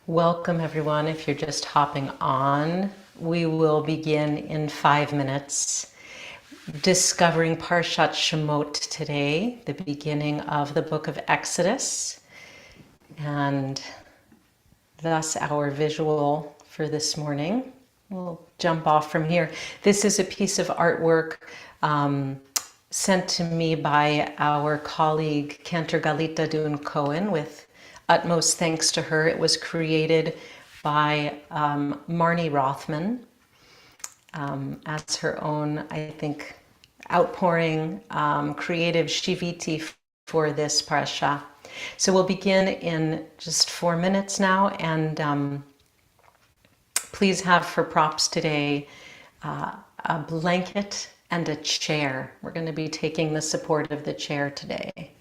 Welcome everyone. If you're just hopping on, we will begin in 5 minutes discovering Parshat Shemot today, the beginning of the book of Exodus, and thus our visual for this morning. We'll jump off from here. This is a piece of artwork sent to me by our colleague Cantor Galita Dun Cohen. With utmost thanks to her, it was created by Marnie Rothman as her own, I think, outpouring creative shiviti for this parasha. So we'll begin in just 4 minutes now, and please have for props today a blanket and a chair. We're going to be taking the support of the chair today.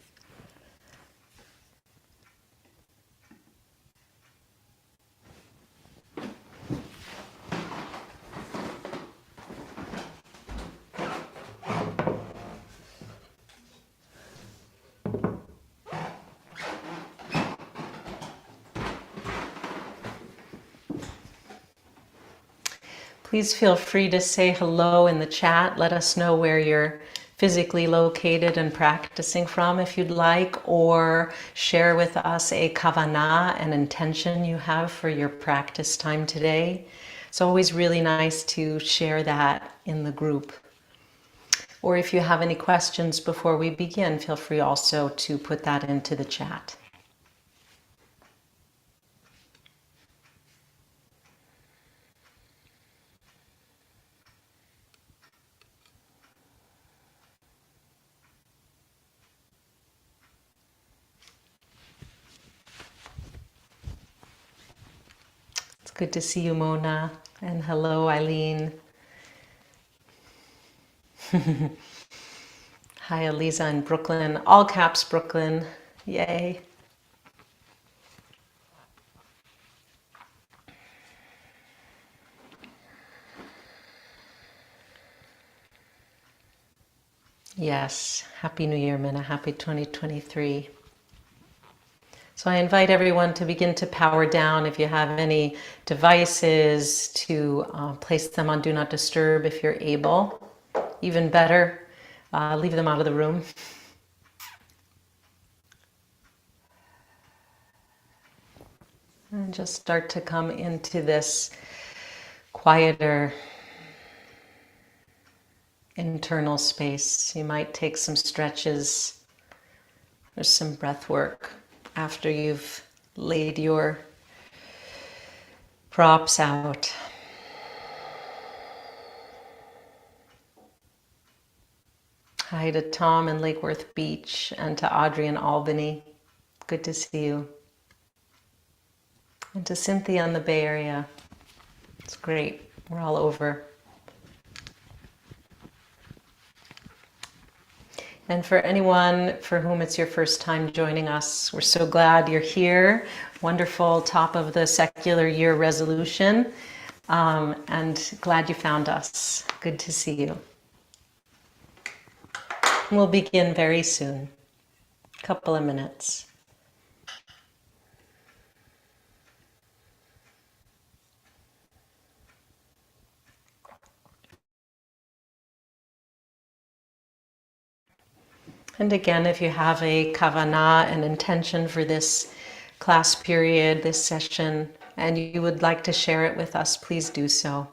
Please feel free to say hello in the chat. Let us know where you're physically located and practicing from if you'd like, or share with us a kavanah, an intention you have for your practice time today. It's always really nice to share that in the group. Or if you have any questions before we begin, feel free also to put that into the chat. Good to see you, Mona. And hello, Eileen. Hi, Eliza in Brooklyn. All caps, Brooklyn. Yay. Yes. Happy New Year, Minna. Happy 2023. So I invite everyone to begin to power down. If you have any devices, to place them on Do Not Disturb if you're able. Even better, leave them out of the room. And just start to come into this quieter internal space. You might take some stretches or some breath work after you've laid your props out. Hi to Tom in Lake Worth Beach and to Audrey in Albany. Good to see you. And to Cynthia in the Bay Area. It's great. We're all over. And for anyone for whom it's your first time joining us, we're so glad you're here. Wonderful top of the secular year resolution. And glad you found us. Good to see you. We'll begin very soon. Couple of minutes. And again, if you have a kavanah, an intention for this class period, this session, and you would like to share it with us, please do so.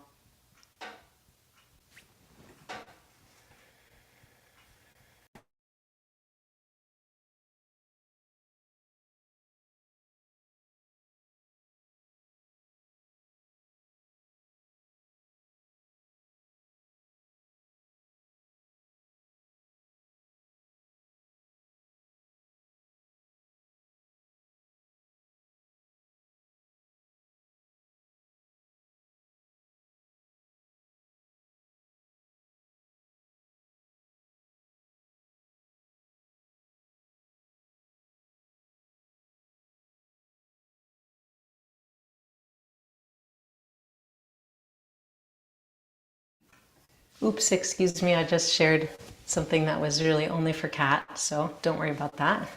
Oops, excuse me, I just shared something that was really only for Kat, so don't worry about that.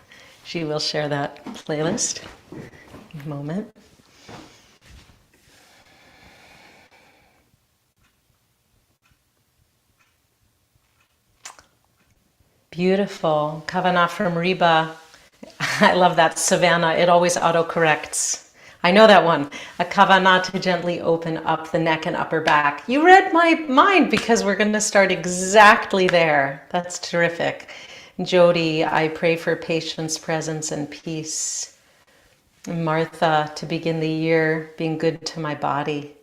She will share that playlist in a moment. Beautiful. Kavanah from Reba. I love that. Savannah. It always autocorrects. I know that one. A kavanah to gently open up the neck and upper back. You read my mind because we're going to start exactly there. That's terrific. Jody, I pray for patience, presence, and peace. Martha, to begin the year being good to my body.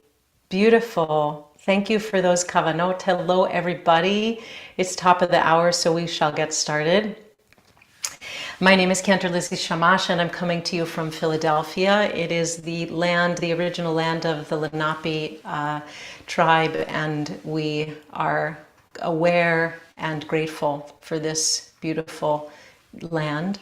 Beautiful. Thank you for those kavanot. Hello, everybody. It's top of the hour, so we shall get started. My name is Cantor Lizzie Shammash, and I'm coming to you from Philadelphia. It is the land, the original land of the Lenape tribe, and we are aware and grateful for this beautiful land.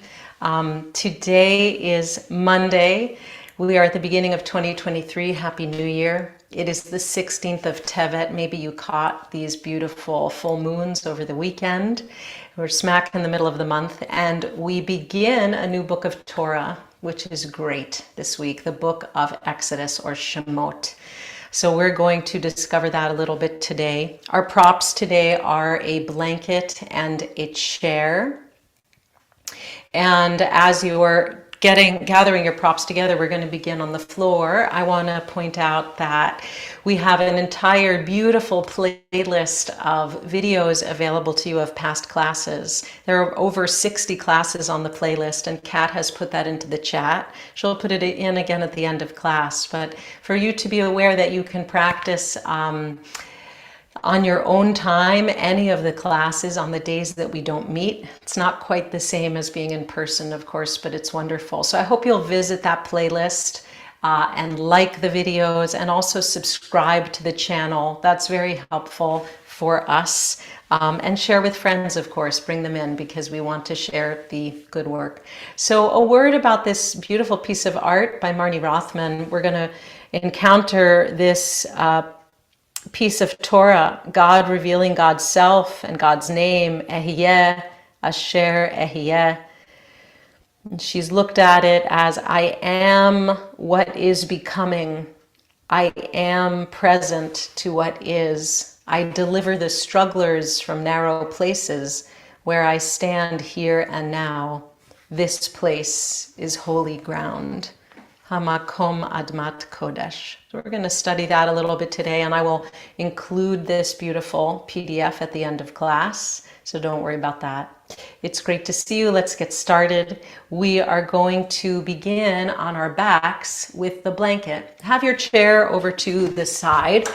Today is Monday. We are at the beginning of 2023. Happy New Year. It is the 16th of Tevet. Maybe you caught these beautiful full moons over the weekend. We're smack in the middle of the month, and we begin a new book of Torah, which is great this week, the book of Exodus or Shemot. So we're going to discover that a little bit today. Our props today are a blanket and a chair. And as you are gathering your props together, we're going to begin on the floor. I want to point out that we have an entire beautiful playlist of videos available to you of past classes. There are over 60 classes on the playlist, and Kat has put that into the chat. She'll put it in again at the end of class. But for you to be aware that you can practice on your own time, any of the classes on the days that we don't meet. It's not quite the same as being in person, of course, but it's wonderful. So I hope you'll visit that playlist and like the videos and also subscribe to the channel. That's very helpful for us. And share with friends, of course, bring them in because we want to share the good work. So a word about this beautiful piece of art by Marnie Rothman. We're going to encounter this piece of Torah, God revealing God's self and God's name, Ehyeh, Asher Ehyeh. She's looked at it as I am what is becoming. I am present to what is. I deliver the strugglers from narrow places where I stand here and now. This place is holy ground. Hamakom Admat Kodesh. So we're going to study that a little bit today, and I will include this beautiful PDF at the end of class, so don't worry about that. It's great to see you. Let's get started. We are going to begin on our backs with the blanket. Have your chair over to the side.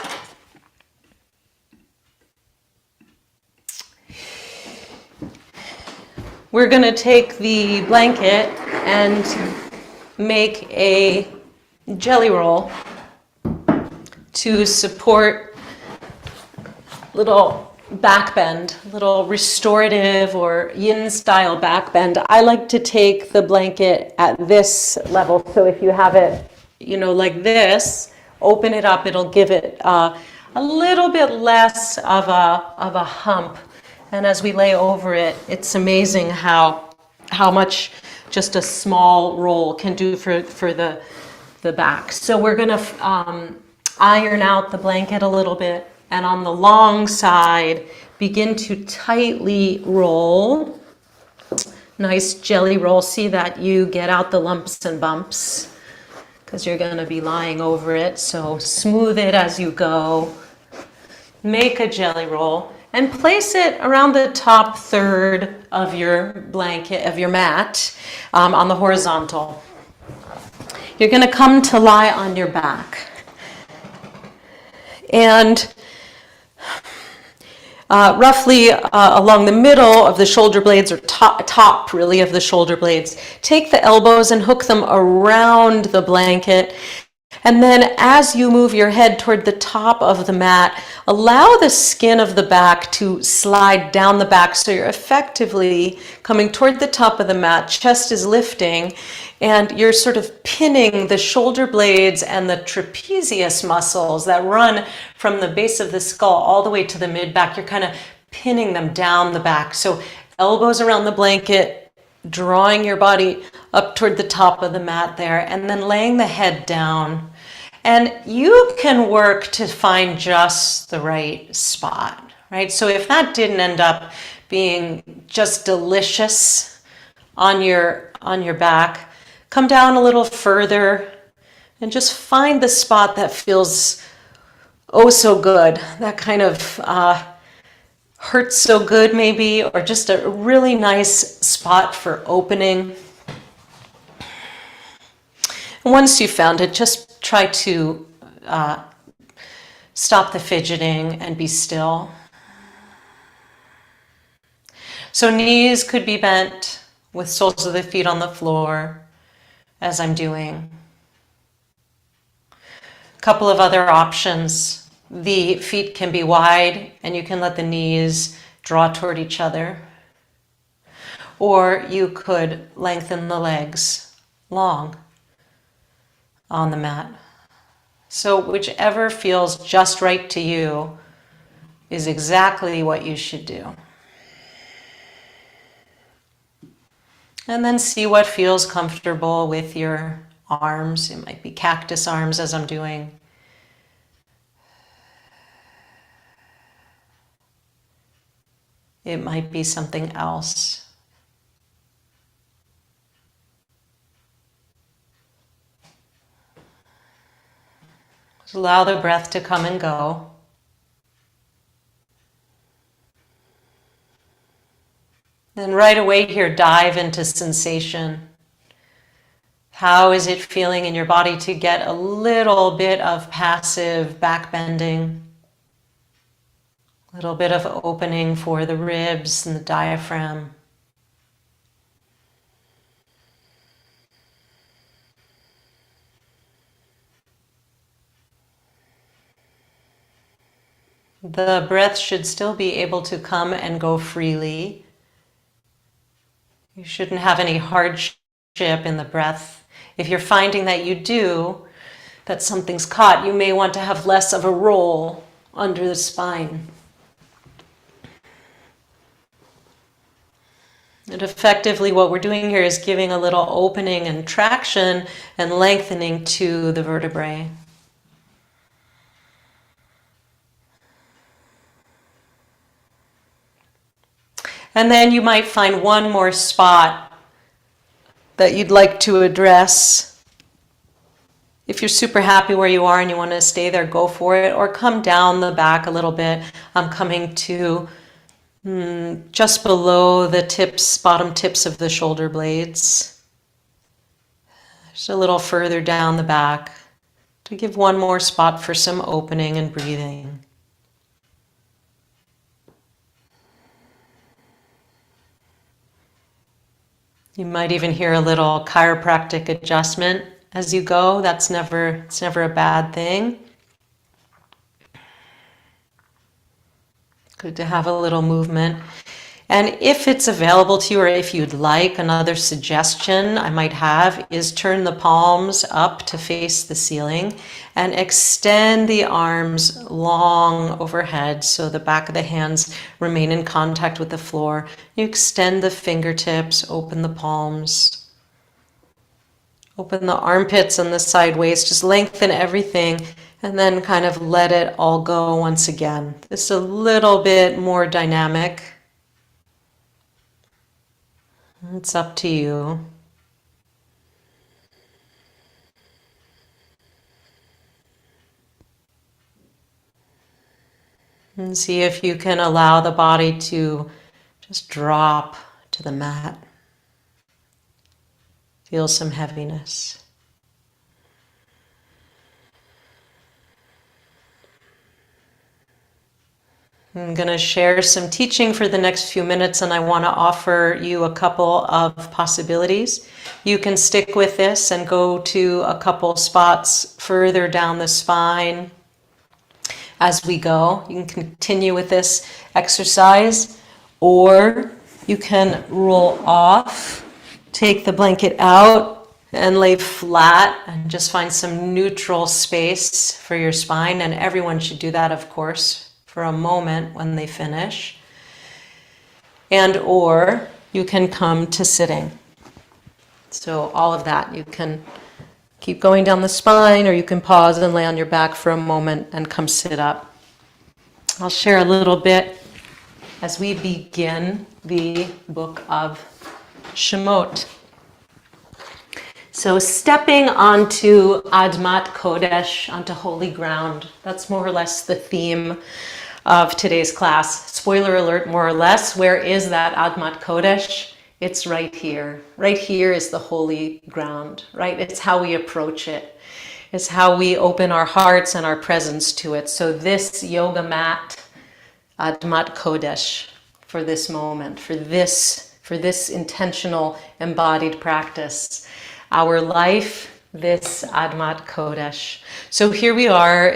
We're going to take the blanket and make a jelly roll to support little back bend, little restorative or yin style back bend. I like to take the blanket at this level. So if you have it, like this, open it up, it'll give it a little bit less of a hump. And as we lay over it, it's amazing how much just a small roll can do for the back. So we're going to iron out the blanket a little bit, and on the long side, begin to tightly roll. Nice jelly roll. See that you get out the lumps and bumps because you're going to be lying over it. So smooth it as you go. Make a jelly roll and place it around the top third of your blanket, of your mat, on the horizontal. You're going to come to lie on your back. And roughly along the middle of the shoulder blades, or top really of the shoulder blades, take the elbows and hook them around the blanket. And then as you move your head toward the top of the mat, allow the skin of the back to slide down the back. So you're effectively coming toward the top of the mat, chest is lifting, and you're sort of pinning the shoulder blades and the trapezius muscles that run from the base of the skull all the way to the mid-back. You're kind of pinning them down the back. So elbows around the blanket, drawing your body up toward the top of the mat there, and then laying the head down. And you can work to find just the right spot, right? So if that didn't end up being just delicious on your back. Come down a little further and just find the spot that feels oh so good, that kind of hurts so good maybe, or just a really nice spot for opening. And once you've found it, just try to stop the fidgeting and be still. So knees could be bent with soles of the feet on the floor, as I'm doing. A couple of other options. The feet can be wide and you can let the knees draw toward each other. Or you could lengthen the legs long on the mat. So whichever feels just right to you is exactly what you should do. And then see what feels comfortable with your arms. It might be cactus arms as I'm doing. It might be something else. Just allow the breath to come and go. Then right away here, dive into sensation. How is it feeling in your body to get a little bit of passive back bending? A little bit of opening for the ribs and the diaphragm. The breath should still be able to come and go freely. You shouldn't have any hardship in the breath. If you're finding that you do, that something's caught, you may want to have less of a roll under the spine. And effectively what we're doing here is giving a little opening and traction and lengthening to the vertebrae. And then you might find one more spot that you'd like to address. If you're super happy where you are and you want to stay there, go for it. Or come down the back a little bit. I'm coming to just below the tips, bottom tips of the shoulder blades. Just a little further down the back to give one more spot for some opening and breathing. You might even hear a little chiropractic adjustment as you go. It's never a bad thing. Good to have a little movement. And if it's available to you, or if you'd like, another suggestion I might have is turn the palms up to face the ceiling and extend the arms long overhead so the back of the hands remain in contact with the floor. You extend the fingertips, open the palms, open the armpits and the side waist, just lengthen everything and then kind of let it all go once again. It's a little bit more dynamic. It's up to you. And see if you can allow the body to just drop to the mat. Feel some heaviness. I'm going to share some teaching for the next few minutes, and I want to offer you a couple of possibilities. You can stick with this and go to a couple spots further down the spine as we go. You can continue with this exercise, or you can roll off, take the blanket out, and lay flat and just find some neutral space for your spine. And everyone should do that, of course, for a moment when they finish. And or you can come to sitting. So all of that, you can keep going down the spine, or you can pause and lay on your back for a moment and come sit up. I'll share a little bit as we begin the book of Shemot. So stepping onto Admat Kodesh, onto holy ground, that's more or less the theme of today's class. Spoiler alert, more or less, where is that Admat Kodesh? It's right here. Right here is the holy ground, right? It's how we approach it. It's how we open our hearts and our presence to it. So this yoga mat, Admat Kodesh, for this moment, for this intentional embodied practice. Our life, this Admat Kodesh. So here we are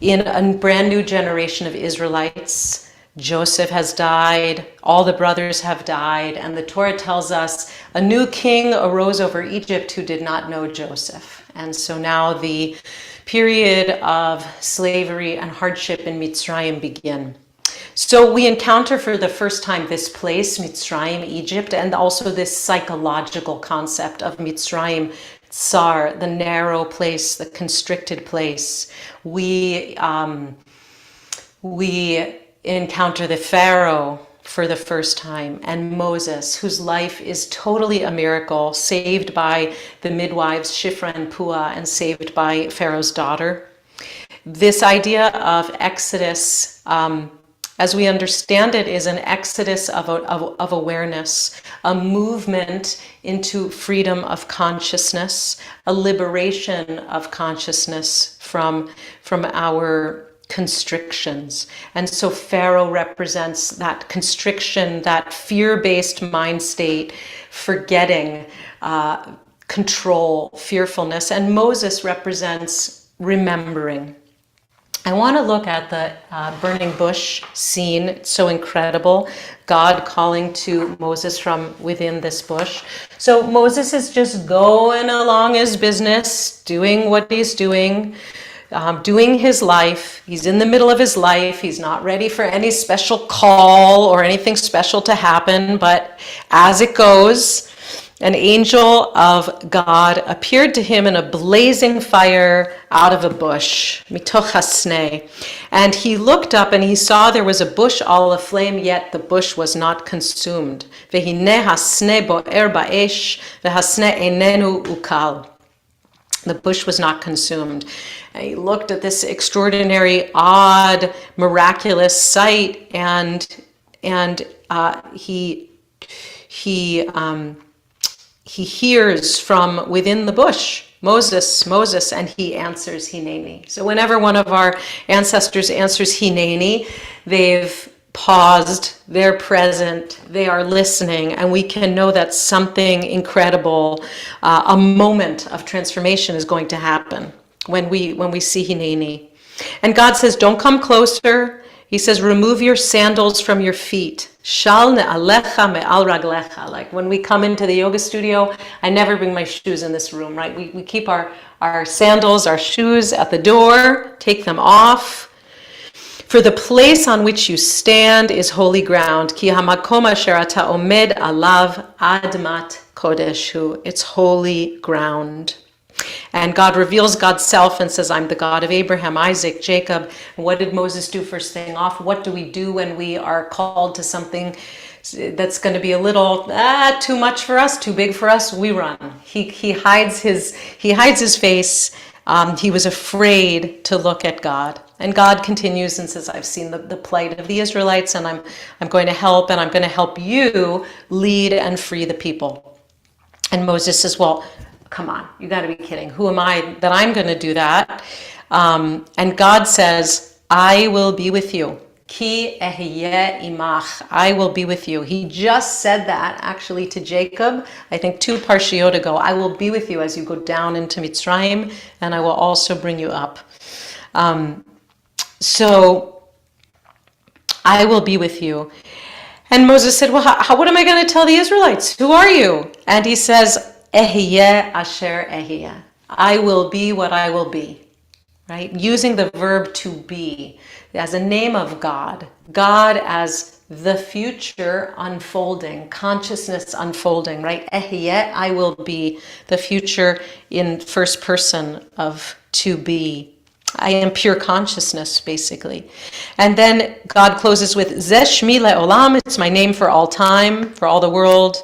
in a brand new generation of Israelites. Joseph has died, all the brothers have died, and the Torah tells us a new king arose over Egypt who did not know Joseph. And so now the period of slavery and hardship in Mitzrayim begin. So we encounter for the first time this place, Mitzrayim, Egypt, and also this psychological concept of Mitzrayim, Tsar, the narrow place, the constricted place. We encounter the Pharaoh for the first time, and Moses, whose life is totally a miracle, saved by the midwives Shifra and Puah and saved by Pharaoh's daughter. This idea of Exodus, as we understand it, is an exodus of awareness, a movement into freedom of consciousness, a liberation of consciousness from our constrictions. And so Pharaoh represents that constriction, that fear-based mind state, forgetting, control, fearfulness. And Moses represents remembering. I want to look at the burning bush scene. It's so incredible. God calling to Moses from within this bush. So Moses is just going along his business, doing what he's doing, doing his life. He's in the middle of his life. He's not ready for any special call or anything special to happen. But as it goes, an angel of God appeared to him in a blazing fire out of a bush, mitoch hasneh. And he looked up and he saw there was a bush all aflame, yet the bush was not consumed. Vehineh hasneh bo'er ba'esh, vehasneh einenu ukal. The bush was not consumed. And he looked at this extraordinary, odd, miraculous sight, and he hears from within the bush, Moses, Moses, and he answers Hineni. So whenever one of our ancestors answers Hineni, they've paused, they're present, they are listening, and we can know that something incredible, a moment of transformation is going to happen when we see Hineni. And God says, don't come closer. He says, remove your sandals from your feet. Shal ne'alecha me'al raglecha. Like when we come into the yoga studio, I never bring my shoes in this room, right? We keep our sandals, our shoes at the door, take them off. For the place on which you stand is holy ground. Ki hamakom asher ata omed alav admat kodeshu. It's holy ground. And God reveals God's self and says, I'm the God of Abraham, Isaac, Jacob. And what did Moses do first thing off? What do we do when we are called to something that's going to be a little too much for us, too big for us? We run. He hides his face. He was afraid to look at God. And God continues and says, I've seen the plight of the Israelites, and I'm going to help, and I'm going to help you lead and free the people. And Moses says, well, come on, you got to be kidding. Who am I that I'm going to do that? And God says, I will be with you. Ki ehyeh imach. I will be with you. He just said that actually to Jacob, I think 2 parshiot ago. I will be with you as you go down into Mitzrayim, and I will also bring you up. So I will be with you. And Moses said, well, what am I going to tell the Israelites? Who are you? And he says, Ehyeh asher ehyeh. I will be what I will be, right? Using the verb to be as a name of God. God as the future unfolding, consciousness unfolding, right? Ehyeh, I will be, the future in first person of to be. I am pure consciousness, basically. And then God closes with Zeh Shmi Le'olam. It's my name for all time, for all the world.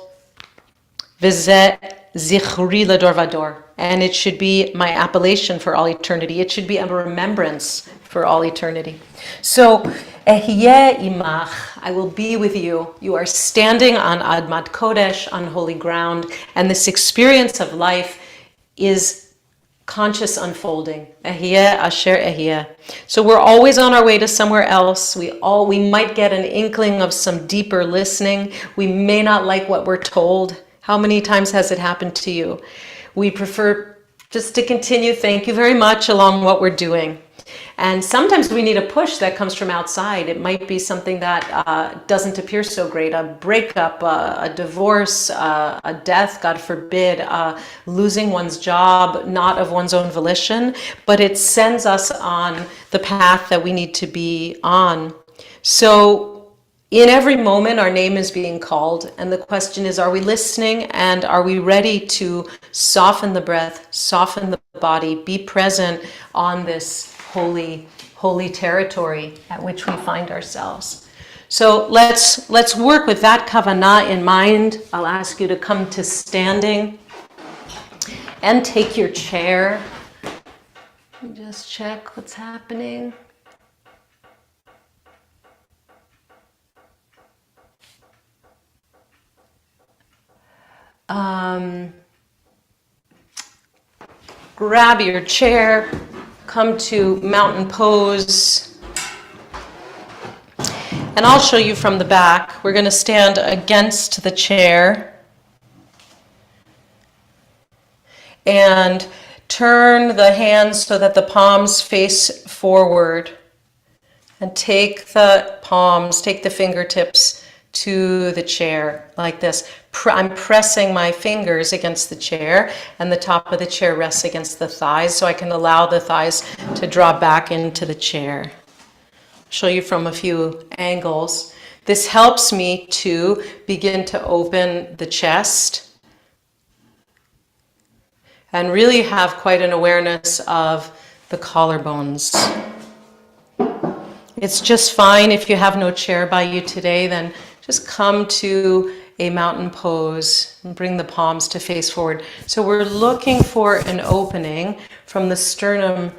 V'zeh Zichri Lador Vador. And it should be my appellation for all eternity. It should be a remembrance for all eternity. So, Ehyeh imach, I will be with you. You are standing on Admat Kodesh, on holy ground, and this experience of life is conscious unfolding. Ehyeh asher ehyeh. So we're always on our way to somewhere else. We might get an inkling of some deeper listening. We may not like what we're told. How many times has it happened to you? We prefer just to continue, thank you very much, along what we're doing. And sometimes we need a push that comes from outside. It might be something that doesn't appear so great, a breakup, a divorce, a death, God forbid, losing one's job, not of one's own volition, but it sends us on the path that we need to be on. So in every moment, our name is being called, and the question is, are we listening, and are we ready to soften the breath, soften the body, be present on this holy territory at which we find ourselves? So let's work with that kavanah in mind. I'll ask you to come to standing and take your chair. Just check what's happening. Grab your chair, come to mountain pose, and I'll show you from the back. We're going to stand against the chair and turn the hands so that the palms face forward, and take the palms, take the fingertips to the chair like this. I'm pressing my fingers against the chair, and the top of the chair rests against the thighs, so I can allow the thighs to draw back into the chair. I'll show you from a few angles. This helps me to begin to open the chest and really have quite an awareness of the collarbones. It's just fine if you have no chair by you today, then just come to a mountain pose and bring the palms to face forward. So we're looking for an opening from the sternum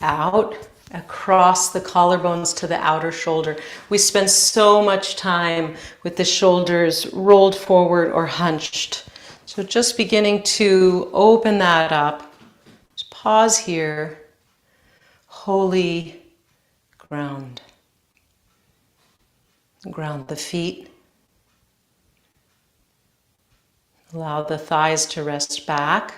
out, across the collarbones to the outer shoulder. We spend so much time with the shoulders rolled forward or hunched. So just beginning to open that up. Just pause here. Holy ground. Ground the feet. Allow the thighs to rest back.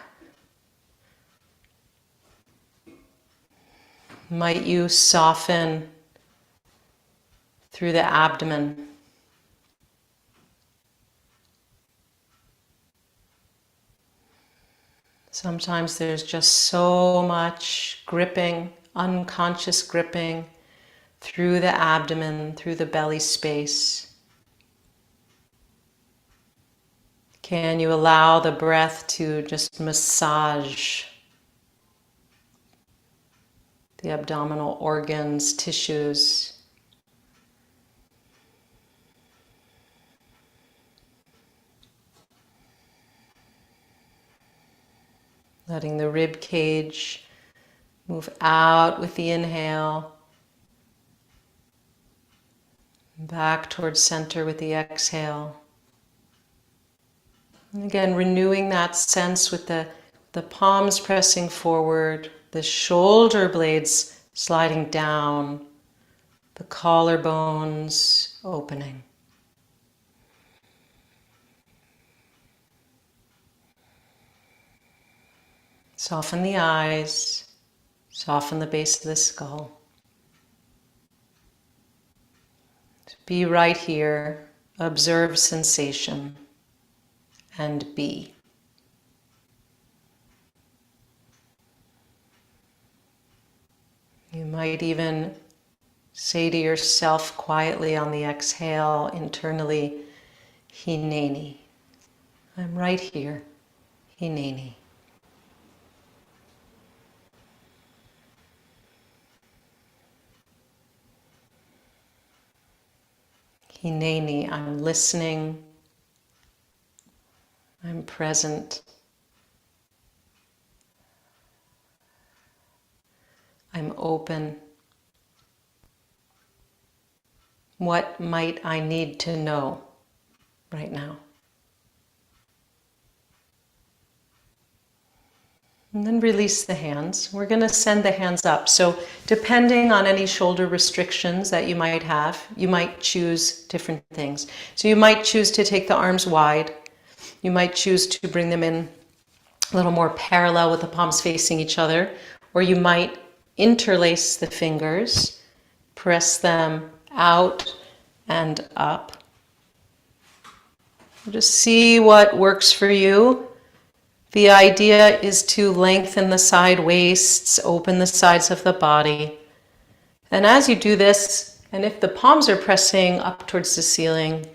Might you soften through the abdomen. Sometimes there's just so much gripping, unconscious gripping through the abdomen, through the belly space. Can you allow the breath to just massage the abdominal organs, tissues? Letting the rib cage move out with the inhale, back towards center with the exhale. And again, renewing that sense with the palms pressing forward, the shoulder blades sliding down, the collarbones opening. Soften the eyes, soften the base of the skull. Be right here, observe sensation, and be. You might even say to yourself quietly on the exhale, internally, Hineni. I'm right here, Hineni. Hineni, I'm listening. I'm present. I'm open. What might I need to know right now? And then release the hands. We're going to send the hands up. So depending on any shoulder restrictions that you might have, you might choose different things. So you might choose to take the arms wide. You might choose to bring them in a little more parallel with the palms facing each other. Or you might interlace the fingers, press them out and up. Just see what works for you. The idea is to lengthen the side waists, open the sides of the body. And as you do this, and if the palms are pressing up towards the ceiling,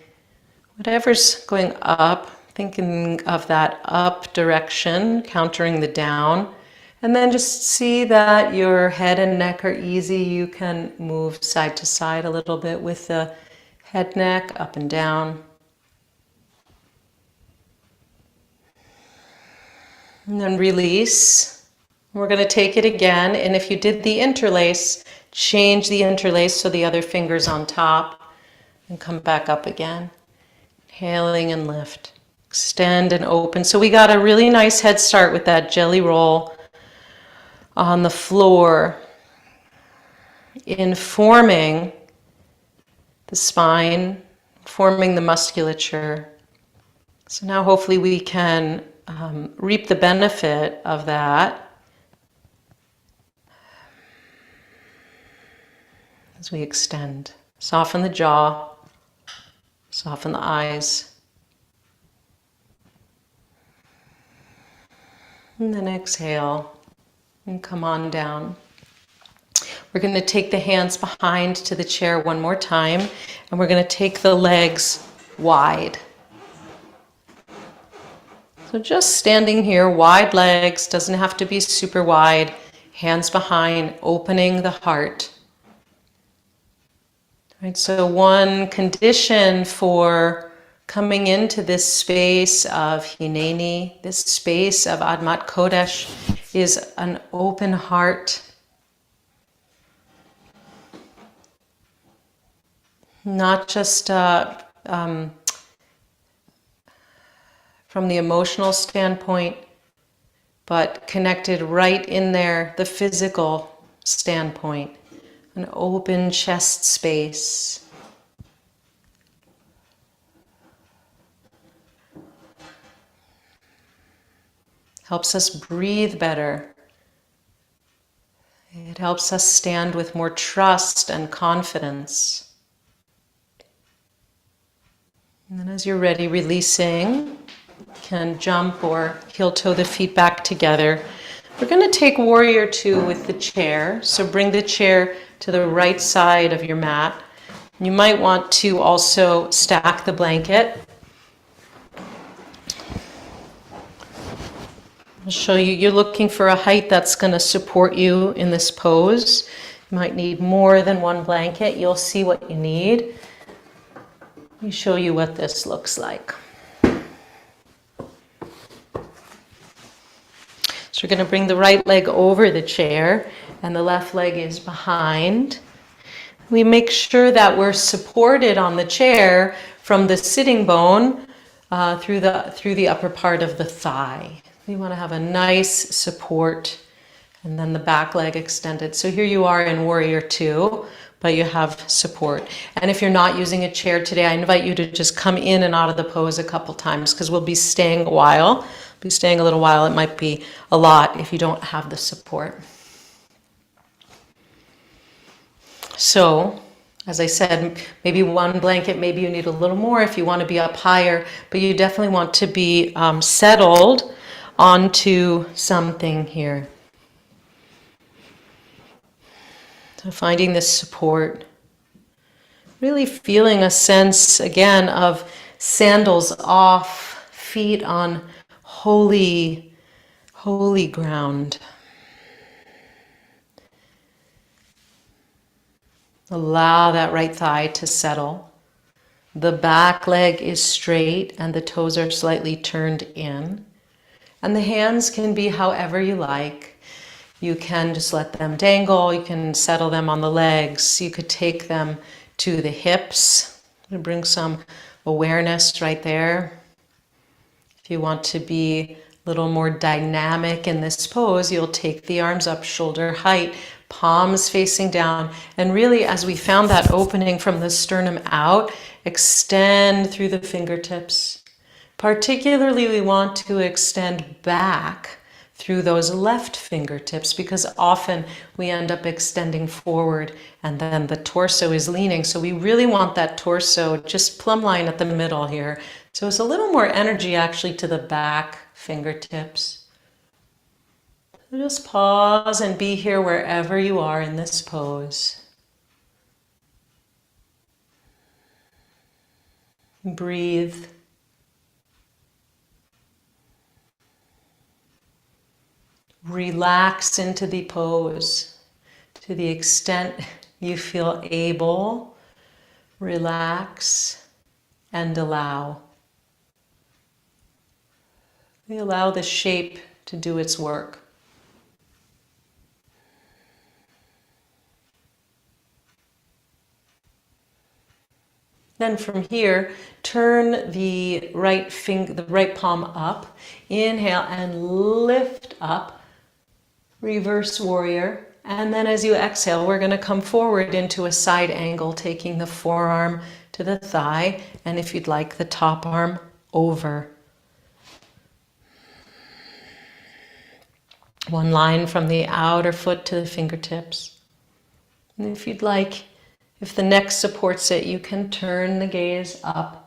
whatever's going up, thinking of that up direction, countering the down, and then just see that your head and neck are easy. You can move side to side a little bit with the head, neck, up and down. And then release. We're going to take it again, and if you did the interlace, change the interlace so the other finger's on top, and come back up again. Inhaling and lift. Extend and open. So we got a really nice head start with that jelly roll on the floor, in forming the spine, forming the musculature. So now hopefully we can reap the benefit of that as we extend. Soften the jaw, soften the eyes. And then exhale and come on down. We're going to take the hands behind to the chair one more time, and we're going to take the legs wide. So just standing here, wide legs, doesn't have to be super wide. Hands behind, opening the heart. Right, so one condition for coming into this space of Hineni, this space of Admat Kodesh, is an open heart. Not just from the emotional standpoint, but connected right in there, the physical standpoint, an open chest space. Helps us breathe better. It helps us stand with more trust and confidence. And then as you're ready, releasing, can jump or heel toe the feet back together. We're going to take warrior two with the chair. So bring the chair to the right side of your mat. You might want to also stack the blanket. I'll show you, you're looking for a height that's going to support you in this pose. You might need more than one blanket. You'll see what you need. Let me show you what this looks like. So we're going to bring the right leg over the chair and the left leg is behind. We make sure that we're supported on the chair from the sitting bone through the upper part of the thigh. We want to have a nice support, and then the back leg extended. So here you are in warrior two, but you have support. And if you're not using a chair today, I invite you to just come in and out of the pose a couple times, because we'll be staying a while. Be staying a little while. It might be a lot if you don't have the support. So, as I said, maybe one blanket, maybe you need a little more if you want to be up higher, but you definitely want to be settled onto something here. So finding this support, really feeling a sense again of sandals off, feet on holy ground. Allow that right thigh to settle. The back leg is straight and the toes are slightly turned in. And the hands can be however you like. You can just let them dangle. You can settle them on the legs. You could take them to the hips. Bring some awareness right there. If you want to be a little more dynamic in this pose, you'll take the arms up shoulder height, palms facing down. And really, as we found that opening from the sternum out, extend through the fingertips. Particularly, we want to extend back through those left fingertips because often we end up extending forward and then the torso is leaning. So we really want that torso just plumb line at the middle here. So it's a little more energy actually to the back fingertips. So just pause and be here wherever you are in this pose. Breathe. Relax into the pose to the extent you feel able. Relax and allow. We allow the shape to do its work. Then from here, turn the right palm up. Inhale and lift up. Reverse warrior. And then as you exhale, we're going to come forward into a side angle, taking the forearm to the thigh. And if you'd like, the top arm over. One line from the outer foot to the fingertips. And if you'd like, if the neck supports it, you can turn the gaze up.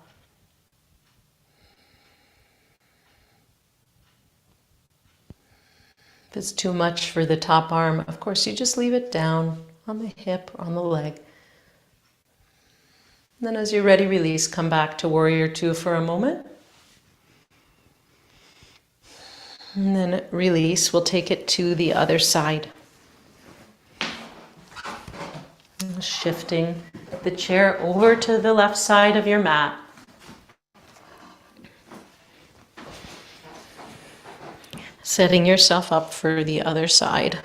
If it's too much for the top arm, of course, you just leave it down on the hip or on the leg. And then as you're ready, release, come back to Warrior Two for a moment. And then release, we'll take it to the other side. Shifting the chair over to the left side of your mat. Setting yourself up for the other side.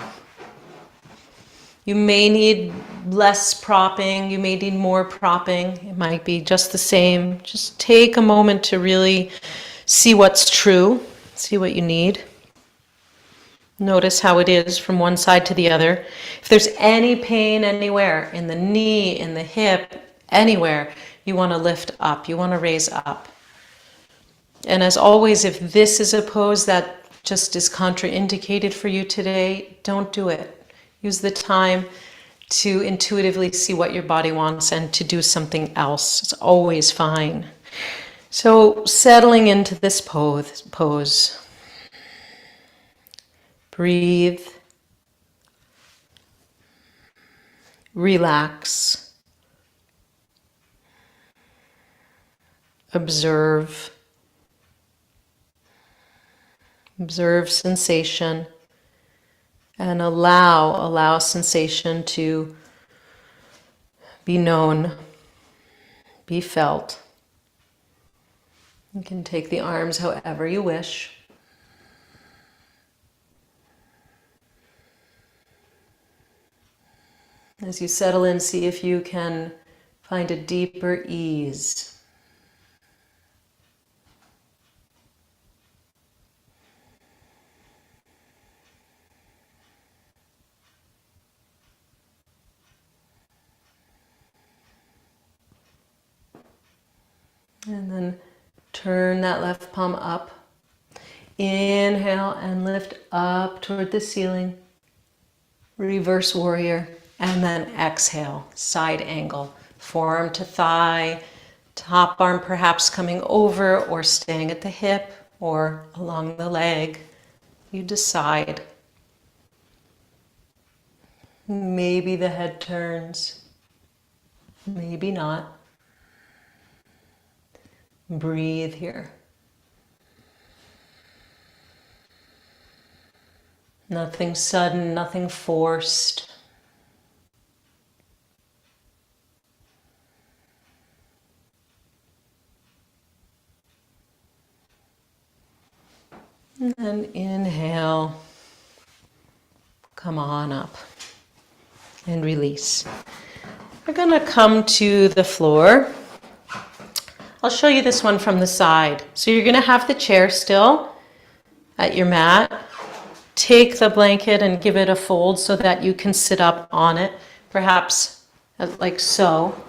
You may need less propping, you may need more propping. It might be just the same. Just take a moment to really see what's true, see what you need. Notice how it is from one side to the other. If there's any pain anywhere, in the knee, in the hip, anywhere, you want to lift up, you want to raise up. And as always, if this is a pose that just is contraindicated for you today, don't do it. Use the time to intuitively see what your body wants and to do something else. It's always fine. So settling into this pose. Breathe. Relax. Observe. Observe sensation and allow sensation to be known, be felt. You can take the arms however you wish. As you settle in, see if you can find a deeper ease. And then turn that left palm up. Inhale and lift up toward the ceiling. Reverse warrior. And then exhale, side angle. Forearm to thigh. Top arm perhaps coming over or staying at the hip or along the leg. You decide. Maybe the head turns. Maybe not. Breathe here. Nothing sudden, nothing forced. And inhale. Come on up. And release. We're going to come to the floor. I'll show you this one from the side. So you're going to have the chair still at your mat. Take the blanket and give it a fold so that you can sit up on it, perhaps like so.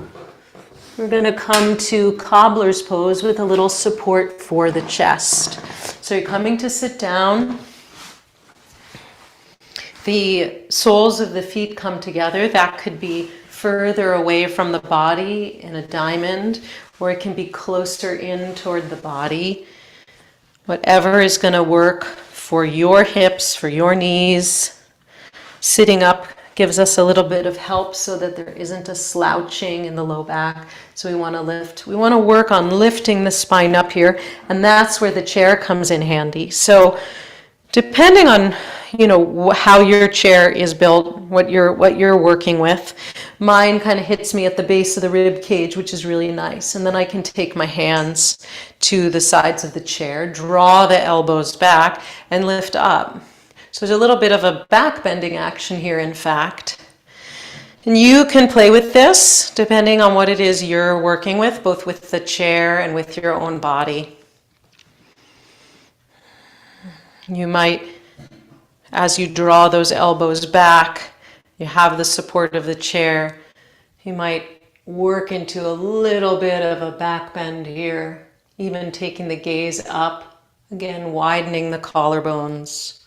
We're going to come to cobbler's pose with a little support for the chest. So you're coming to sit down. The soles of the feet come together. That could be further away from the body in a diamond, or it can be closer in toward the body. Whatever is going to work for your hips, for your knees. Sitting up gives us a little bit of help so that there isn't a slouching in the low back. So we want to lift. We want to work on lifting the spine up here, and that's where the chair comes in handy. So depending on, how your chair is built, what you're working with, mine kind of hits me at the base of the rib cage, which is really nice. And then I can take my hands to the sides of the chair, draw the elbows back, and lift up. So there's a little bit of a back bending action here, in fact. And you can play with this depending on what it is you're working with, both with the chair and with your own body. You might, as you draw those elbows back, you have the support of the chair, you might work into a little bit of a back bend here, even taking the gaze up, again widening the collarbones.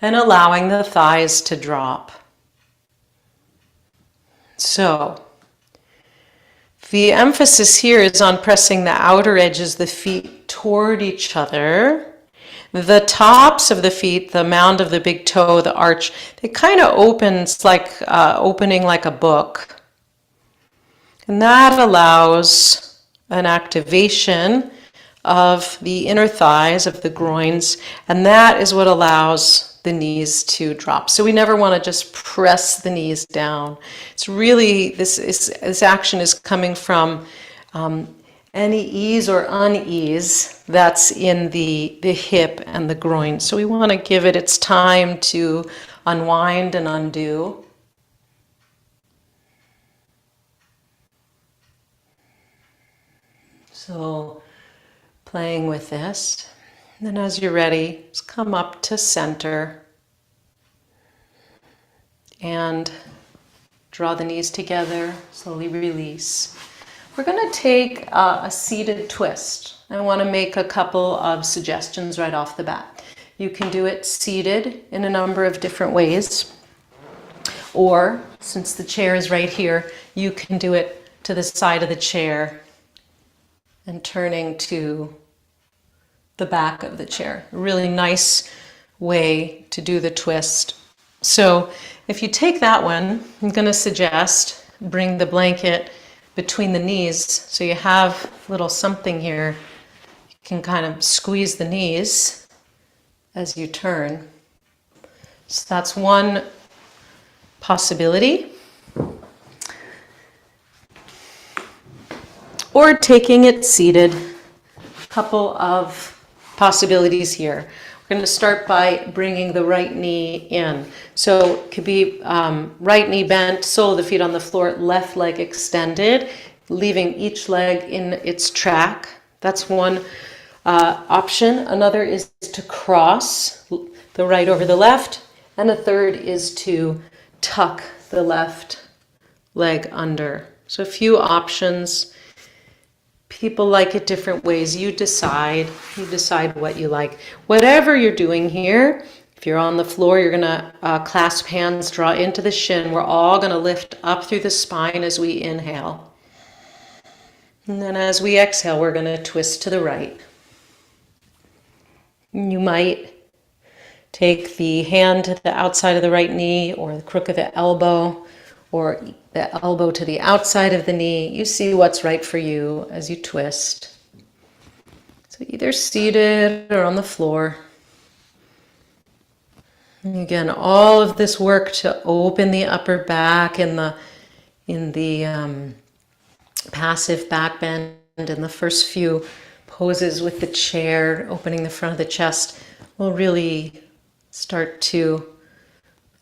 And allowing the thighs to drop. So, the emphasis here is on pressing the outer edges of the feet toward each other. The tops of the feet, the mound of the big toe, the arch, they kind of opens like opening like a book. And that allows an activation of the inner thighs, of the groins, and that is what allows the knees to drop. So we never want to just press the knees down. It's really, this action is coming from any ease or unease that's in the hip and the groin. So we want to give it its time to unwind and undo. So playing with this. And then as you're ready, just come up to center and draw the knees together, slowly release. We're going to take a seated twist. I want to make a couple of suggestions right off the bat. You can do it seated in a number of different ways, or since the chair is right here, you can do it to the side of the chair and turning to the back of the chair. A really nice way to do the twist. So if you take that one, I'm going to suggest bring the blanket between the knees so you have a little something here. You can kind of squeeze the knees as you turn. So that's one possibility. Or taking it seated. A couple of possibilities here. We're going to start by bringing the right knee in. So it could be right knee bent, sole of the feet on the floor, left leg extended, leaving each leg in its track. That's one option. Another is to cross the right over the left. And a third is to tuck the left leg under. So a few options. People like it different ways. You decide what you like. Whatever you're doing here, if you're on the floor, you're going to clasp hands, draw into the shin. We're all going to lift up through the spine as we inhale. And then as we exhale, we're going to twist to the right. You might take the hand to the outside of the right knee or the crook of the elbow, or the elbow to the outside of the knee. You see what's right for you as you twist. So either seated or on the floor. And again, all of this work to open the upper back in the passive back bend in the first few poses with the chair, opening the front of the chest, will really start to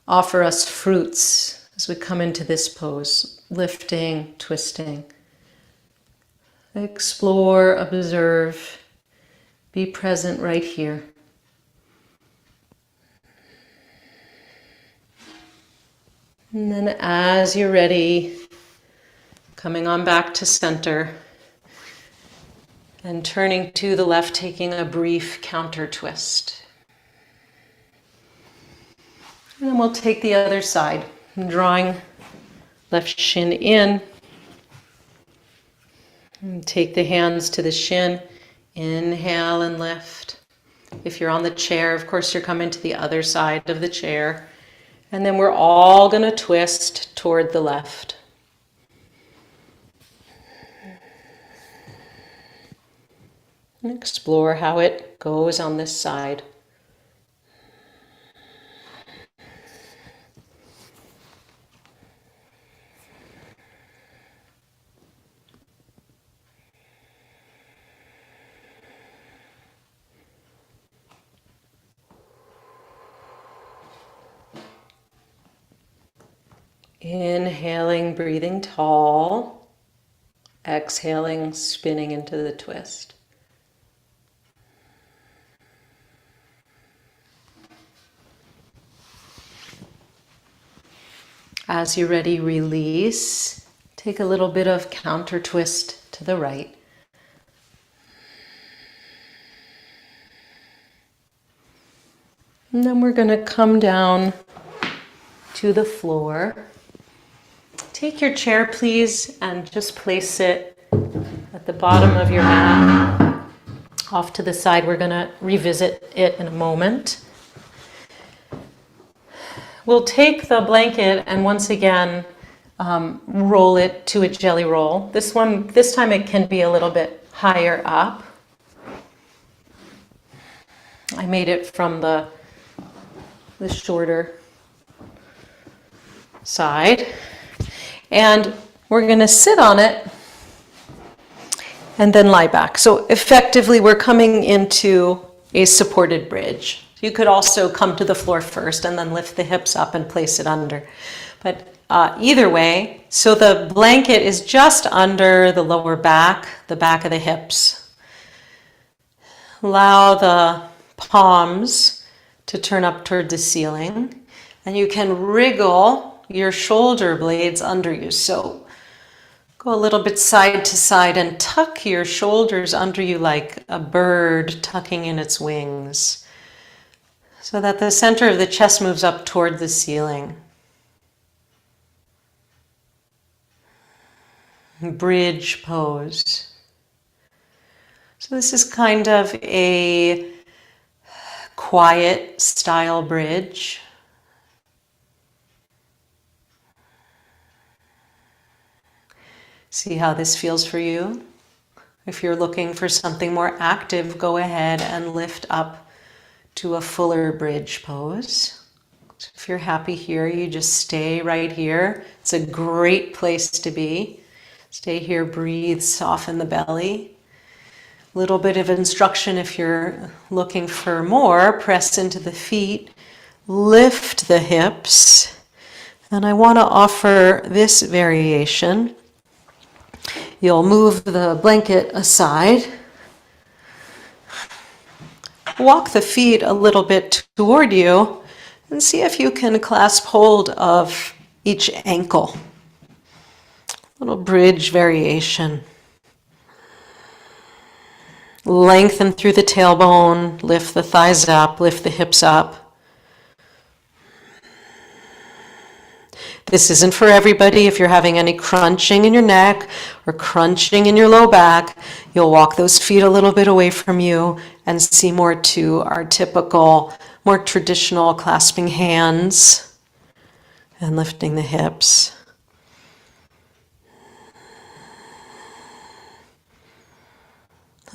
offer us fruits as we come into this pose, lifting, twisting. Explore, observe, be present right here. And then as you're ready, coming on back to center and turning to the left, taking a brief counter twist. And then we'll take the other side, drawing left shin in. And take the hands to the shin. Inhale and lift. If you're on the chair, of course, you're coming to the other side of the chair. And then we're all going to twist toward the left. And explore how it goes on this side. Inhaling, breathing tall. Exhaling, spinning into the twist. As you're ready, release. Take a little bit of counter twist to the right. And then we're going to come down to the floor. Take your chair, please, and just place it at the bottom of your mat. Off to the side, we're going to revisit it in a moment. We'll take the blanket and once again roll it to a jelly roll. This time it can be a little bit higher up. I made it from the shorter side. And we're going to sit on it and then lie back. So effectively, we're coming into a supported bridge. You could also come to the floor first and then lift the hips up and place it under. But either way, so the blanket is just under the lower back, the back of the hips. Allow the palms to turn up toward the ceiling. And you can wriggle your shoulder blades under you. So go a little bit side to side and tuck your shoulders under you like a bird tucking in its wings, so that the center of the chest moves up toward the ceiling. Bridge pose. So this is kind of a quiet style bridge. See how this feels for you. If you're looking for something more active, go ahead and lift up to a fuller bridge pose. So if you're happy here, you just stay right here. It's a great place to be. Stay here, breathe, soften the belly. A little bit of instruction if you're looking for more, press into the feet, lift the hips. And I want to offer this variation. You'll move the blanket aside. Walk the feet a little bit toward you and see if you can clasp hold of each ankle. Little bridge variation. Lengthen through the tailbone, lift the thighs up, lift the hips up. This isn't for everybody. If you're having any crunching in your neck or crunching in your low back, you'll walk those feet a little bit away from you and see more to our typical, more traditional clasping hands and lifting the hips.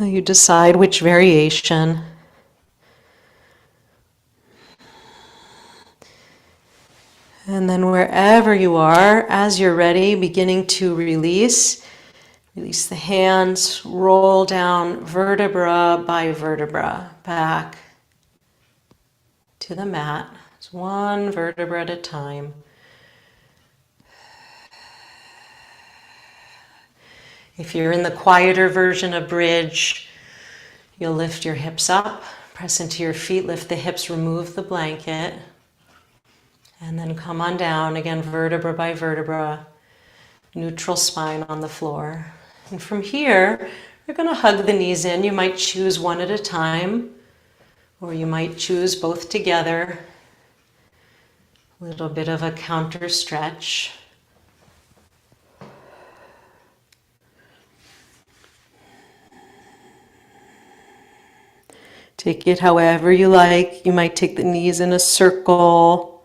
You decide which variation. And then wherever you are, as you're ready, beginning to release Release the hands, roll down vertebra by vertebra back to the mat. It's one vertebra at a time. If you're in the quieter version of bridge, you'll lift your hips up, press into your feet, lift the hips, remove the blanket, and then come on down, again, vertebra by vertebra, neutral spine on the floor. And from here, you're going to hug the knees in. You might choose one at a time, or you might choose both together. A little bit of a counter stretch. Take it however you like. You might take the knees in a circle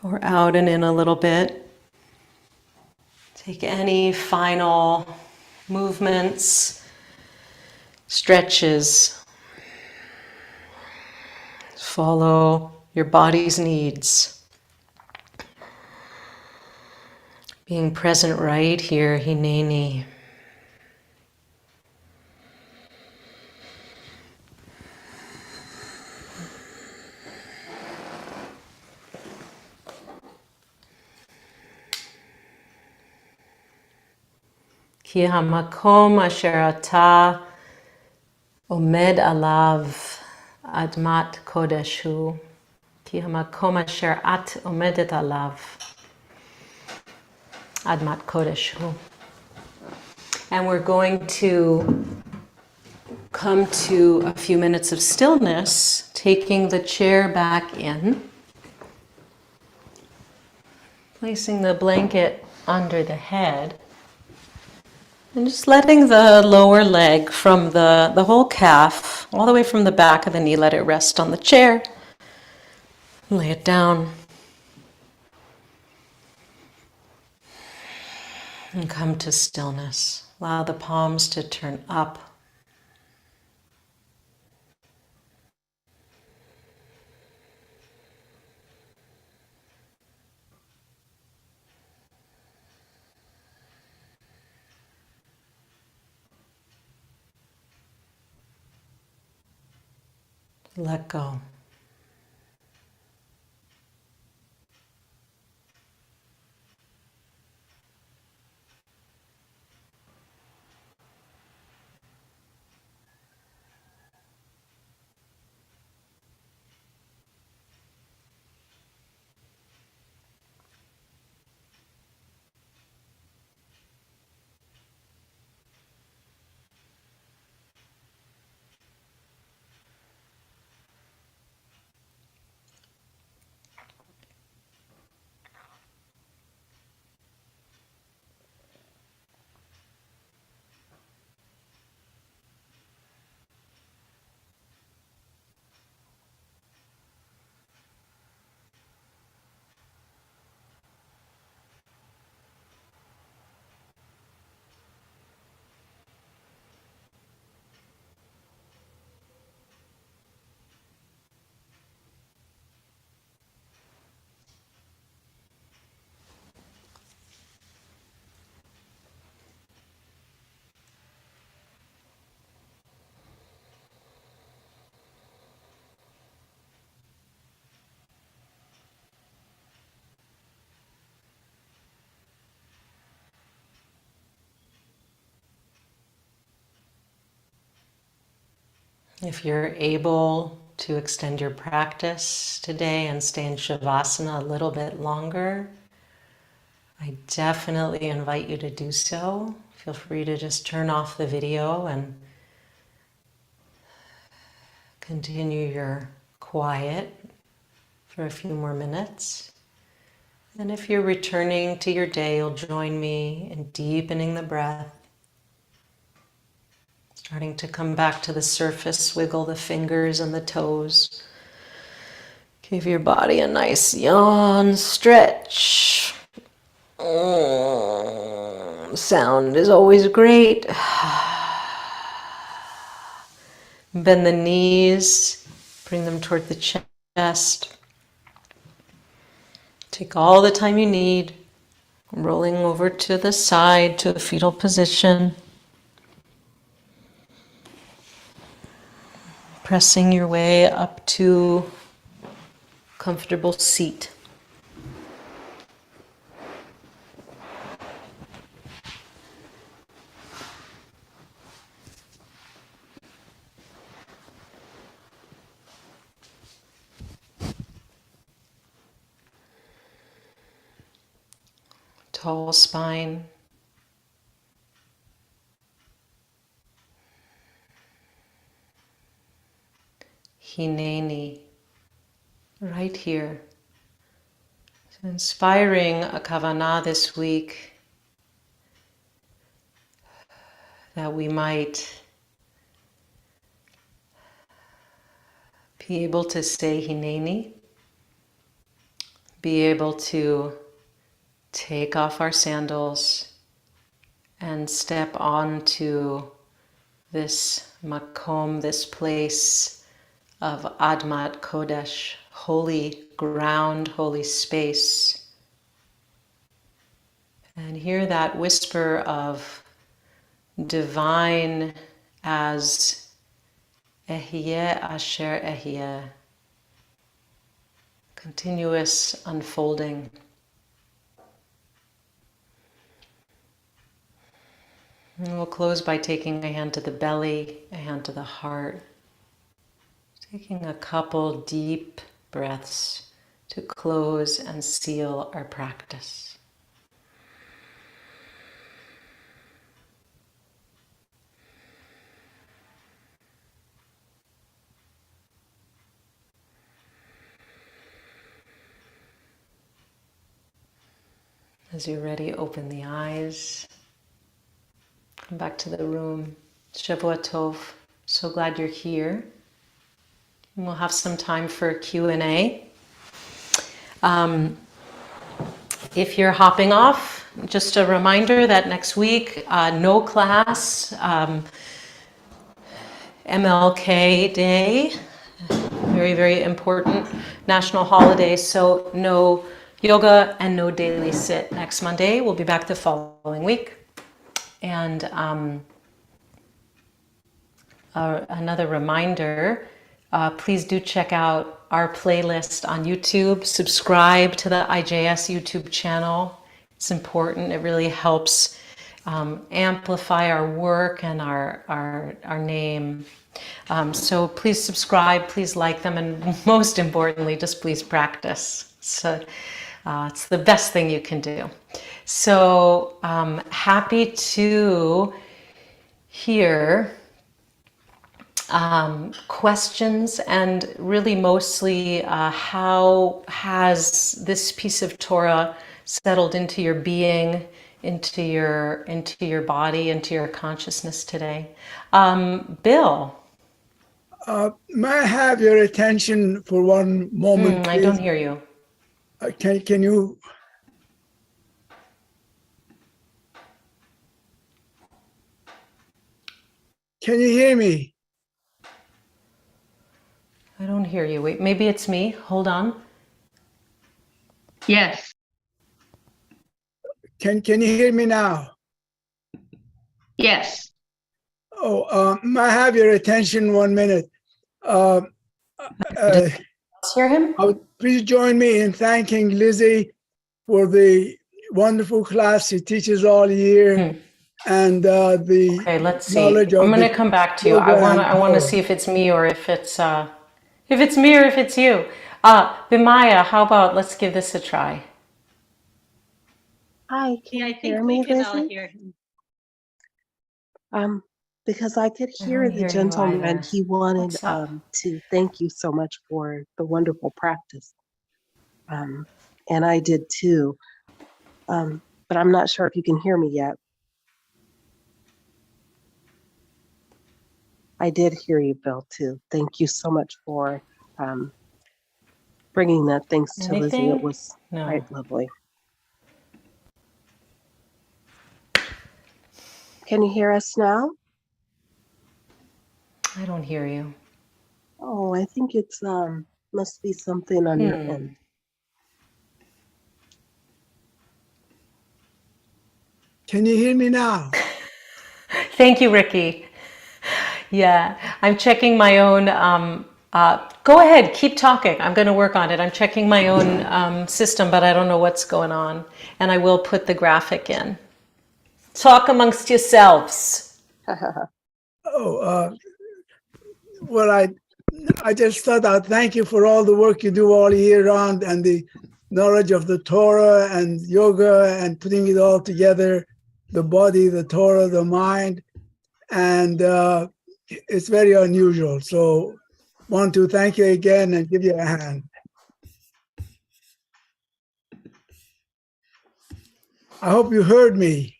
or out and in a little bit. Take any final movements, stretches. Follow your body's needs. Being present right here, Hineni. Ki hamakom asher ata omed alav admat kodeshu. Ki hamakom asher at omedet alav admat kodeshu. And we're going to come to a few minutes of stillness, taking the chair back in, placing the blanket under the head, and just letting the lower leg from the whole calf, all the way from the back of the knee, let it rest on the chair. Lay it down. And come to stillness. Allow the palms to turn up. Let go. If you're able to extend your practice today and stay in Shavasana a little bit longer, I definitely invite you to do so. Feel free to just turn off the video and continue your quiet for a few more minutes. And if you're returning to your day, you'll join me in deepening the breath. Starting to come back to the surface, wiggle the fingers and the toes. Give your body a nice yawn, stretch. Sound is always great. Bend the knees, bring them toward the chest. Take all the time you need. rolling over to the side to a fetal position. Pressing your way up to comfortable seat. Tall spine. Hineni, right here. So inspiring a kavanah this week that we might be able to say Hineni, be able to take off our sandals and step onto this makom, this place of Admat Kodesh, holy ground, holy space. And hear that whisper of divine as Ehyeh Asher Ehyeh, continuous unfolding. And we'll close by taking a hand to the belly, a hand to the heart. Taking a couple deep breaths to close and seal our practice. As you're ready, open the eyes. Come back to the room. Shavua Tov. So glad you're here. And we'll have some time for Q&A. If you're hopping off, just a reminder that next week, no class, MLK Day, very, very important national holiday. So no yoga and no daily sit next Monday. We'll be back the following week. And another reminder, please do check out our playlist on YouTube. Subscribe to the IJS YouTube channel. It's important. It really helps amplify our work and our name. So please subscribe, please like them, and most importantly, just please practice. So it's the best thing you can do. So happy to hear questions, and really mostly how has this piece of Torah settled into your being, into your body, into your consciousness today. Bill. May I have your attention for one moment, I don't hear you. Can you? Can you hear me? I don't hear you. Wait, maybe it's me. Hold on. Yes. Can you hear me now? Yes. Oh, may I have your attention 1 minute? Hear him? Please join me in thanking Lizzie for the wonderful class she teaches all year, and the Okay, let's see. knowledge of I'm going to come back to you. I want to see if it's me or if it's me or if it's you. Bimaya, how about let's give this a try? Hi, can Yeah, I you think hear we me, can all Lizzie? hear him. Because I could I hear don't the hear you gentleman. either. He wanted What's up? to thank you so much for the wonderful practice. And I did too. But I'm not sure if you can hear me yet. I did hear you, Bill, too. Thank you so much for bringing that. Thanks to Lizzie. It was quite lovely. Can you hear us now? I don't hear you. Oh, I think it's must be something on your end. Can you hear me now? Thank you, Ricky. Yeah, I'm checking my own. Go ahead, keep talking. I'm going to work on it. I'm checking my own system, but I don't know what's going on. And I will put the graphic in. Talk amongst yourselves. Oh, well, I just thought I'd thank you for all the work you do all year round and the knowledge of the Torah and yoga and putting it all together, the body, the Torah, the mind. And it's very unusual. So want to thank you again and give you a hand. I hope you heard me.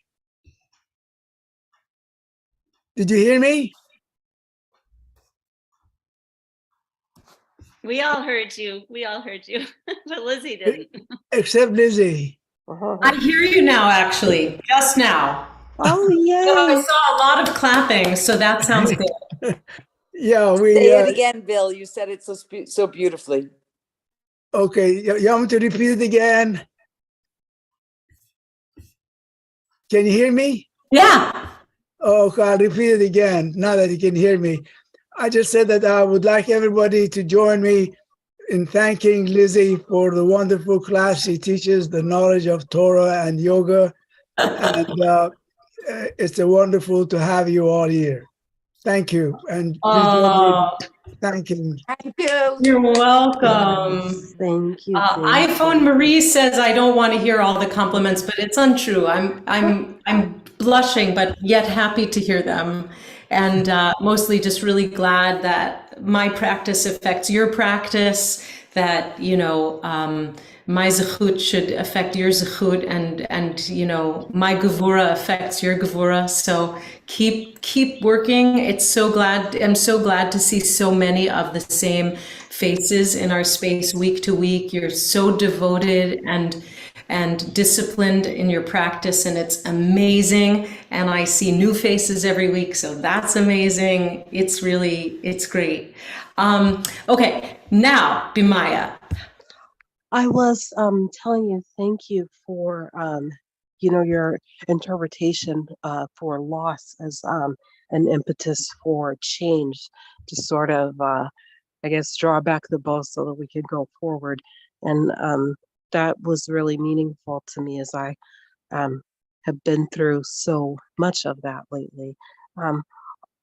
Did you hear me? We all heard you. But Lizzie didn't. Except Lizzie. I hear you now, actually, just now. Oh, So I yay. saw a lot of clapping, so that sounds good. Yeah, Say it again, Bill. You said it so beautifully. Okay, you want me to repeat it again? Can you hear me? Yeah. Oh, okay, I'll repeat it again, now that you can hear me. I just said that I would like everybody to join me in thanking Lizzie for the wonderful class she teaches, the knowledge of Torah and yoga. And it's wonderful to have you all here. Thank you. And please join me in thanking. Thank you. You're welcome. Yes, thank you. iPhone Marie says I don't want to hear all the compliments, but it's untrue. I'm blushing, but yet happy to hear them, and mostly just really glad that my practice affects your practice. That my zechut should affect your zechut, and my gevura affects your gevura. So keep working. I'm so glad to see so many of the same faces in our space week to week. You're so devoted and disciplined in your practice, and it's amazing. And I see new faces every week, so that's amazing. It's great. Okay, now Bimaya. I was telling you, thank you for your interpretation for loss as an impetus for change to sort of I guess draw back the bow so that we could go forward. And that was really meaningful to me as I have been through so much of that lately.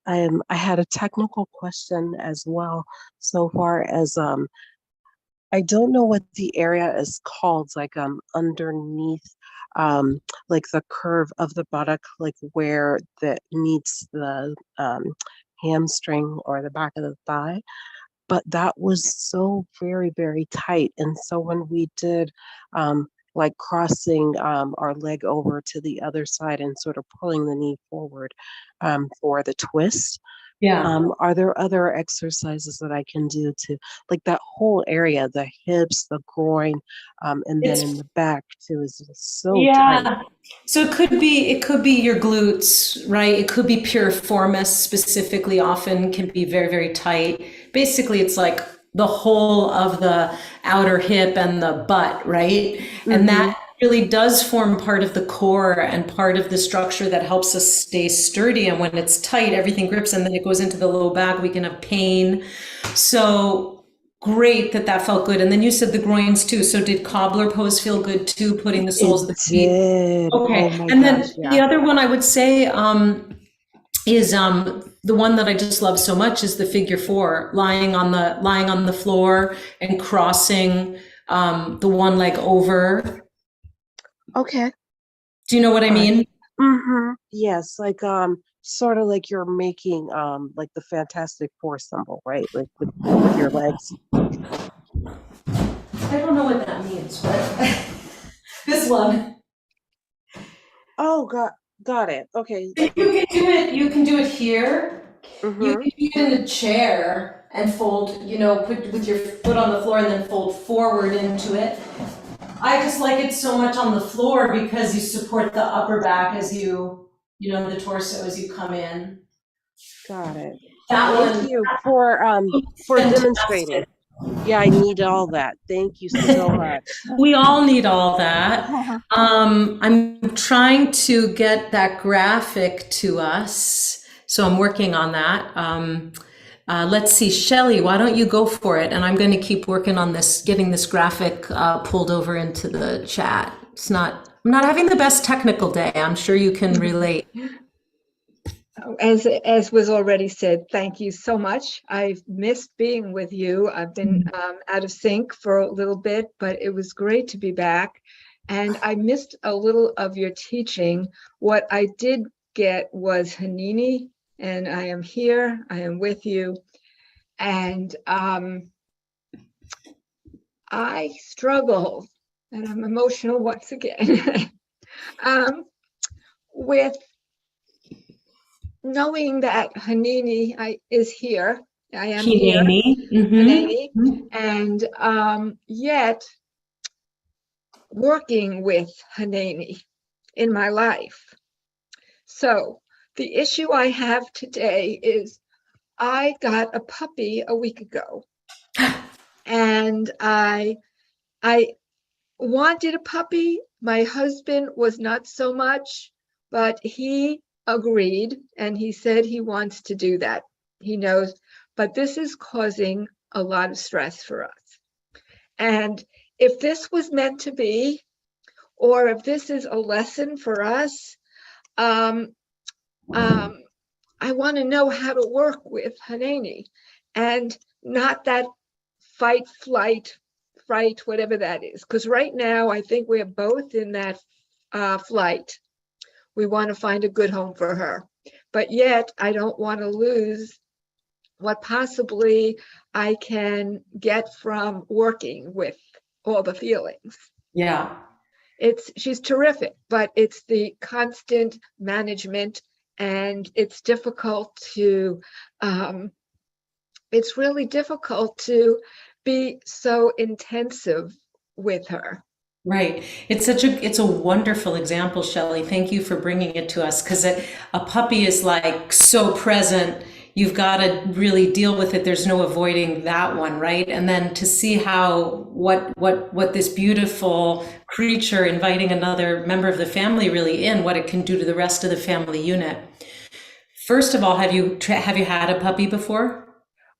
I had a technical question as well, so far as I don't know what the area is called, like underneath like the curve of the buttock, like where that meets the hamstring or the back of the thigh. But that was so very, very tight. And so when we did like crossing our leg over to the other side and sort of pulling the knee forward for the twist, are there other exercises that I can do to like that whole area, the hips, the groin, and then in the back too is just so tight. So it could be your glutes, right? It could be piriformis specifically, often can be very, very tight. Basically, it's like the whole of the outer hip and the butt, right? And that really does form part of the core and part of the structure that helps us stay sturdy. And when it's tight, everything grips, and then it goes into the low back, we can have pain. So great that felt good. And then you said the groins too. So did cobbler pose feel good too, putting the soles of the feet? Did. Okay. Oh my And then gosh, yeah. the other one I would say is the one that I just love so much is the figure four, lying on the floor and crossing the one leg over. Okay. Do you know what I mean? Yes, like sort of like you're making like the Fantastic Four symbol, right? Like with your legs. I don't know what that means, but this one. Oh, got it. Okay. You can do it here. You can do it in a chair and fold, put with your foot on the floor and then fold forward into it. I just like it so much on the floor because you support the upper back as the torso as you come in. Got it. That Thank one. you for Fantastic. demonstrating. Yeah, I need all that. Thank you so much. We all need all that. I'm trying to get that graphic to us, so I'm working on that. Let's see, Shelley, why don't you go for it? And I'm going to keep working on this, getting this graphic pulled over into the chat. I'm not having the best technical day. I'm sure you can relate. As was already said, thank you so much. I've missed being with you. I've been out of sync for a little bit, but it was great to be back. And I missed a little of your teaching. What I did get was Hanini, and I am here. I am with you. And I struggle, and I'm emotional once again, with knowing that Hanini is here. I am here, Hanini, and yet working with Hanini in my life. So the issue I have today is I got a puppy a week ago, and I wanted a puppy. My husband was not so much, but he agreed, and he said he wants to do that. He knows, but this is causing a lot of stress for us. And if this was meant to be, or if this is a lesson for us, I want to know how to work with Hanani, and not that fight, flight, fright, whatever that is. Because right now, I think we're both in that flight. We want to find a good home for her. But yet, I don't want to lose what possibly I can get from working with all the feelings. Yeah. She's terrific, but it's the constant management, and it's difficult to, it's really difficult to be so intensive with her. Right. It's a wonderful example, Shelley. Thank you for bringing it to us, because a puppy is like so present. You've got to really deal with it. There's no avoiding that one, right? And then to see how what this beautiful creature inviting another member of the family really in, what it can do to the rest of the family unit. First of all, have you had a puppy before?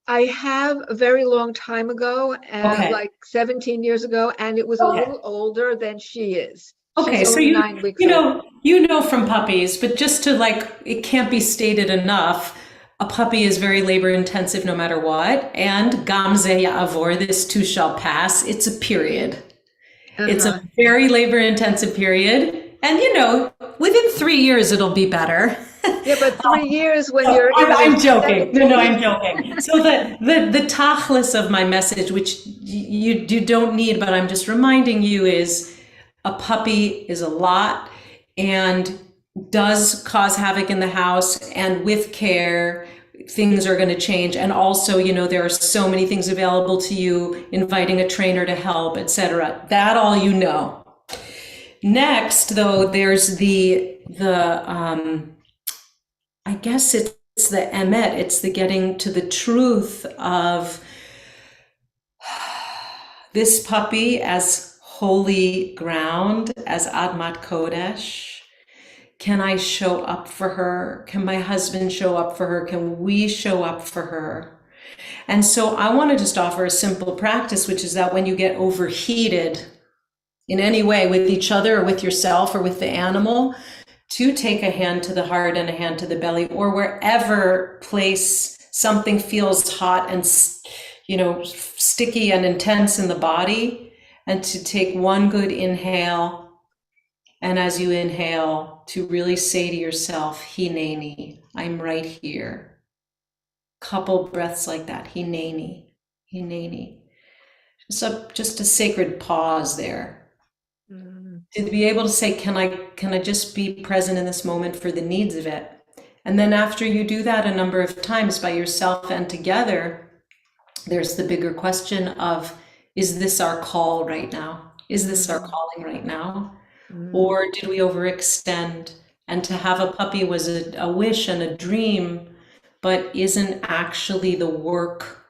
I have a very long time ago, like 17 years ago, and it was a little older than she is. Okay, She's so only 9 weeks old. you know from puppies, but just to it can't be stated enough. A puppy is very labor intensive no matter what, and gam ze ya'avor, this too shall pass. It's a period. It's a very labor intensive period, and within 3 years it'll be better. Yeah, but 3 years when you're I'm joking. No, I'm joking. So the tachlis of my message, which you don't need, but I'm just reminding you, is a puppy is a lot and does cause havoc in the house, and with care, things are going to change. And also, there are so many things available to you, inviting a trainer to help, etc. That all you know. Next, though, there's I guess it's the emet, it's the getting to the truth of this puppy as holy ground, as Admat Kodesh. Can I show up for her? Can my husband show up for her? Can we show up for her? And so I want to just offer a simple practice, which is that when you get overheated in any way with each other or with yourself or with the animal, to take a hand to the heart and a hand to the belly, or wherever place something feels hot and sticky and intense in the body, and to take one good inhale. And as you inhale, to really say to yourself, Hineni, I'm right here. Couple breaths like that, Hineni, Hineni. Just a sacred pause there. To be able to say, can I just be present in this moment for the needs of it? And then after you do that a number of times by yourself and together, there's the bigger question of, is this our call right now? Is this our calling right now? Or did we overextend? And to have a puppy was a wish and a dream, but isn't actually the work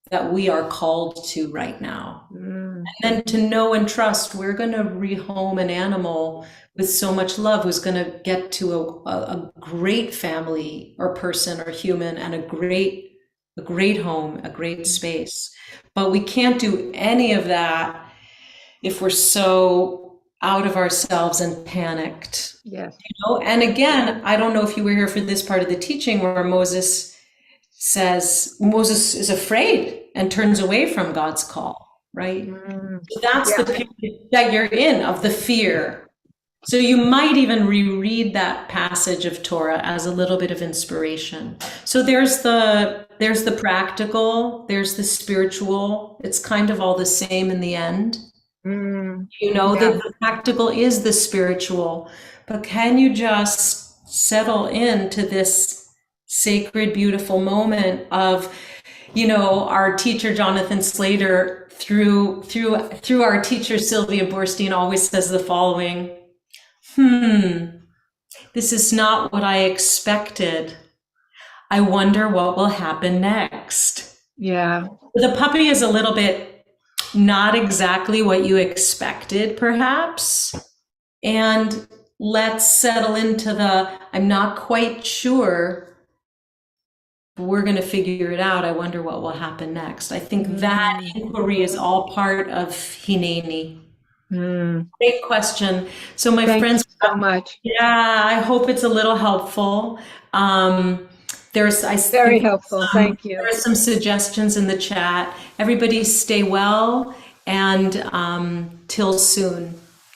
that we are called to right now. Mm. And then to know and trust we're going to rehome an animal with so much love who's going to get to a great family or person or human and a great home, a great space. But we can't do any of that if we're so out of ourselves and panicked. Yes. And again, I don't know if you were here for this part of the teaching where Moses is afraid and turns away from God's call, right? Mm. So that's Yeah. the period that you're in, of the fear. So you might even reread that passage of Torah as a little bit of inspiration. So there's the practical, there's the spiritual. It's kind of all the same in the end. Mm. That the practical is the spiritual, but can you just settle into this sacred, beautiful moment of, our teacher, Jonathan Slater, through our teacher, Sylvia Borstein, always says the following, this is not what I expected. I wonder what will happen next. Yeah. The puppy is a little bit not exactly what you expected, perhaps. And let's settle into I'm not quite sure, but we're going to figure it out. I wonder what will happen next. I think that inquiry is all part of Hineni. Great question. So my Thank friends, you so much. yeah, I hope it's a little helpful. Very helpful. Thank you. There are some suggestions in the chat. Everybody stay well, and till soon.